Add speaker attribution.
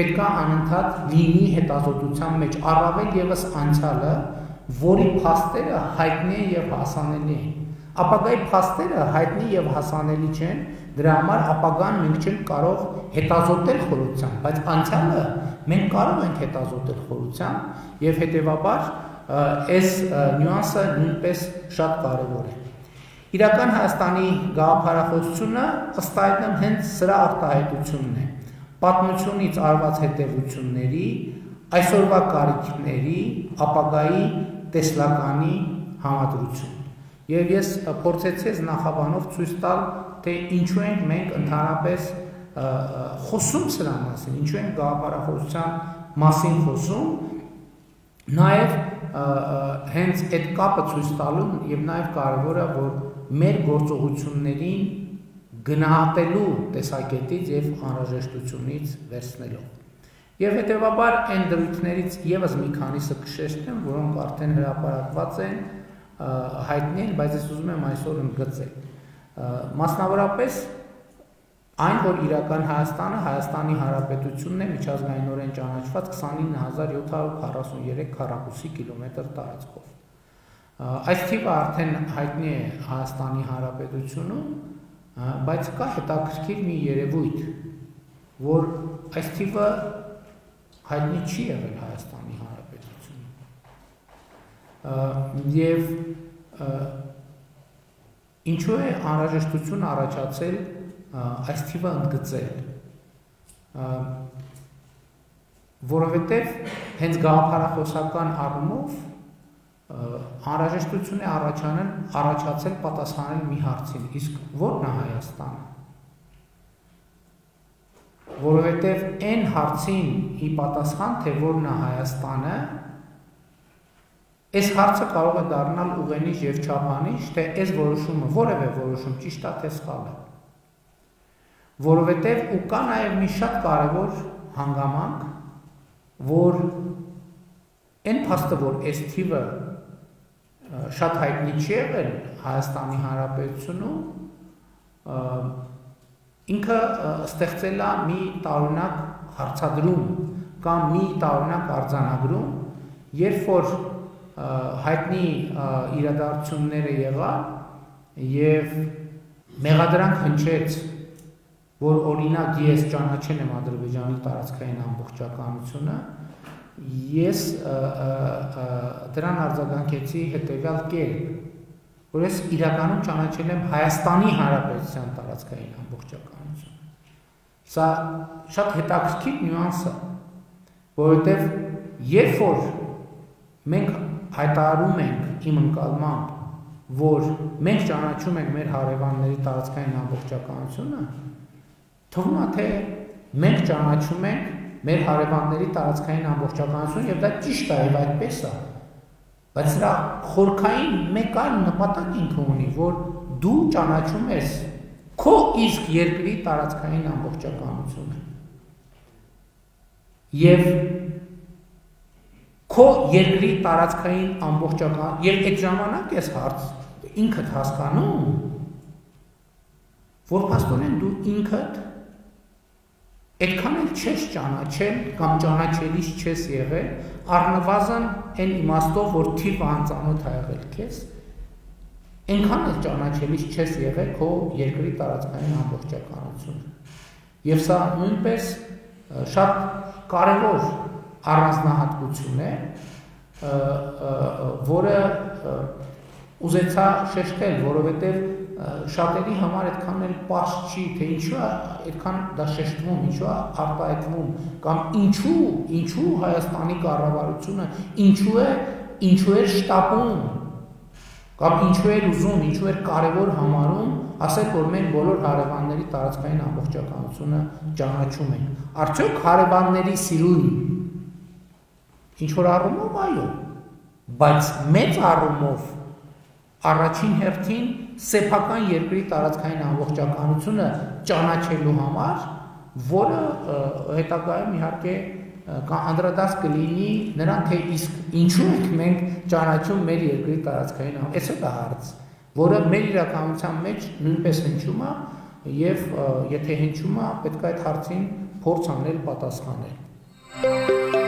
Speaker 1: պետք է անընդհատ լինի հետազոտության մեջ առավել եւս անցյալը, որի փաստերը հայտնի են եւ հասանելի են։ Ապագայի փաստերը հայտնի եւ հասանելի չեն, դրա համար ապագան մենք չենք կարող հետազոտել խորությամբ, բայց անցյալը մենք կարող ենք հետազոտել խորությամբ եւ հետեւաբար այս նյուանսը նույնպես շատ կարեւոր է։ Իրական Հայաստանի գաղափարախոսությունը ըստ այդմ հենց սրա արտահայտությունն է։ Պատմությունից արված հետևությունների, այսօրվա կարիքների, ապագայի տեսլականի համադրություն։ Եվ ես փորձեցի նախաբանով ցույց տալ, թե ինչու ենք մենք ընդհանրապես խոսում սրա մասին, ինչու ենք գաղափարախոսության մասին խոսում, նաև հենց այդ կապը ցույց տալու եւ նաև կարևորը, որ մեր գործողություններին գնահատելու տեսակետից եւ անհրաժեշտությունից վերցնելով։ Եվ հետեւաբար այն դրույթներից եւս մի քանիսը կշեշտեմ, որոնք արդեն հրապարակված են, հայտնի են, բայց ես ուզում եմ այսօր ընդգծել։ Մասնավորապես այն, որ իրական Հայաստանը Հայաստանի Հանրապետությունն է միջազգայինորեն ճանաչված 29743 քառակուսի կիլոմետր տարածքով։ Այս թիվը արդեն հայտնի է Հայաստանի Հանրապետությունում, բայց կա հետաքրքիր մի երևույթ, որ այս թիվը հայտնի չի եղել Հայաստանի Հանրապետությունում։ Եվ ինչու է անհրաժեշտություն առաջացել այս թիվը ընդգծել, որովհետև հենց գաղափարախոսական առումով անհրաժեշտություն է առաջացել պատասխանել մի հարցին, իսկ ո՞րն է Հայաստանը։ Որովհետև այն հարցին ի պատասխան, թե ո՞րն է Հայաստանը, այս հարցը կարող է դառնալ ուղենիշ եւ չափանիշ, թե այս որոշումը, որևէ որոշում ճիշտ է թե սխալ է։ Որովհետև ու կա նաեւ մի շատ կարևոր հանգամանք, որ այն փաստը, որ այս թիվը շատ հայտնի չի եղել Հայաստանի Հանրապետությունում, ինքը ստեղծել է մի տարօրինակ հարցադրում կամ մի տարօրինակ արձանագրում, երբ որ հայտնի իրադարձությունները եղան եւ մեղադրանք հնչեց, որ օրինակ ես ճանաչել եմ Ադրբեջանի տարածքային ամբողջականությունը, ես դրան արձագանքեցի հետևյալ կերպ, որ ես իրականում ճանաչել եմ Հայաստանի Հանրապետության տարածքային ամբողջականությունը։ Սա շատ հետաքրքիր նյուանս է, որովհետև երբ որ մենք հայտարարում ենք իմ ընկալմամբ, որ մենք ճանաչում ենք մեր հարևանների տարածքային ամբողջականությունը, թվում է թե մենք ճանաչում ենք մեր հարևանների տարածքային ամբողջականությունը եւ դա ճիշտ է եւ այդպես է, բայց սրա խորքային մեկ այլ նպատակ ինքը ունի, որ դու ճանաչում ես քո իսկ երկրի տարածքային ամբողջականությունը եւ քո երկրի տարածքային ամբողջական եւ այդ ժամանակ ես հարց ինքդ հասկանում, որ փաստորեն դու ինքդ այդքան էլ չես ճանաչել կամ ճանաչելիս չես եղել, առնվազն այն իմաստով, որ թիվը անծանոթ է եղել քեզ, այնքան էլ ճանաչելիս չես եղել քո երկրի տարածքային ամբողջականությունը։ Եվ սա նույնպես շատ կարևոր առանձնահատկություն է, որը ուզեցա շեշտել, որովհետև շատերի համար այդքան էլ պարզ չի, թե ինչու է այդքան դա շեշտվում, ինչու է արտահայտվում, կամ ինչու Հայաստանի կառավարությունը ինչու է շտապում, կամ ինչու է ուզում, ինչու է կարևոր համարում, ասել, որ մենք բոլոր հարևանների տարածքային ամբողջականությունը ճանաչում ենք։ Արդյոք հարևանների սիրուն ինչ որ առումով այո, բայց մեծ առումով առաջին հերթին սեփական երկրի տարածքային ամբողջականությունը ճանաչելու համար, որը հետագայում իհարկե անդրադարձ կլինի նրան, թե իսկ ինչու ենք մենք ճանաչում մեր երկրի տարածքային ամբողջականությունը, դա հարց, որը մեր իրականության մեջ նույնպես հնչում է եւ եթե հնչում է, պետք է այդ հարցին փորձ անել պատասխանել։